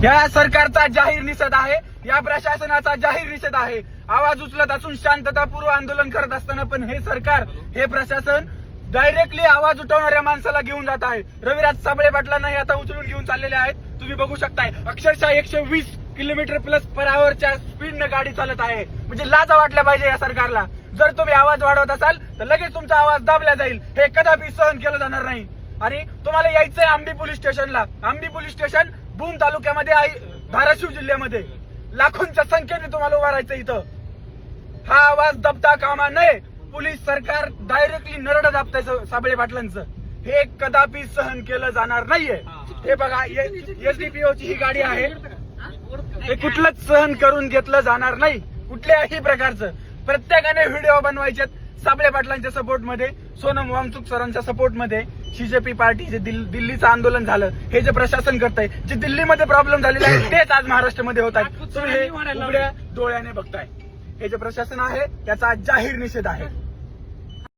या सरकारचा जाहीर निषेध आहे, या प्रशासनाचा जाहीर निषेध आहे। आवाज उचलत असून शांततापूर्व आंदोलन करत असताना पण हे सरकार, हे प्रशासन डायरेक्टली आवाज उठवणाऱ्या माणसाला घेऊन जात आहे। रविराज साबळे पाटलांना हे आता उचलून घेऊन चाललेले आहेत, तुम्ही बघू शकताय। अक्षरशः 120 किलोमीटर प्लस पर आवरच्या स्पीडने गाडी चालत आहे। म्हणजे लाजा वाटल्या पाहिजे या सरकारला। जर तुम्ही आवाज वाढवत असाल तर लगेच तुमचा आवाज दाबला जाईल, हे कदापि सहन केलं जाणार नाही। आणि तुम्हाला यायचंय आंबी पोलीस स्टेशनला। आंबी पोलीस स्टेशन भूम तालुक्यामध्ये आहे, धाराशिव जिल्ह्यामध्ये। लाखोंच्या संख्येने तुम्हाला उभा राहायचं इथं। हा आवाज दबता कामा नये। पोलीस सरकार डायरेक्टली नरड दाबतंय साबळे पाटलांचं, हे कदापि सहन केलं जाणार नाहीये। हे बघा, एसडीपीओची ही गाडी आहे, हे कुठलंच सहन करून घेतलं जाणार नाही कुठल्याही प्रकारचं। प्रत्येकाने व्हिडिओ बनवायचे साबळे पाटलांच्या सपोर्टमध्ये, सोनम वांगचुक सरांच्या सपोर्टमध्ये। बीजेपी पार्टी जे दिल्लीचं आंदोलन झालं, हे जे प्रशासन करतंय, जे दिल्लीमध्ये प्रॉब्लेम झालेले आहे तेच आज महाराष्ट्रामध्ये होत आहे। तुम्ही हे उघड्या डोळ्याने बघताय। हे जे प्रशासन आहे त्याचा जाहीर निषेध आहे।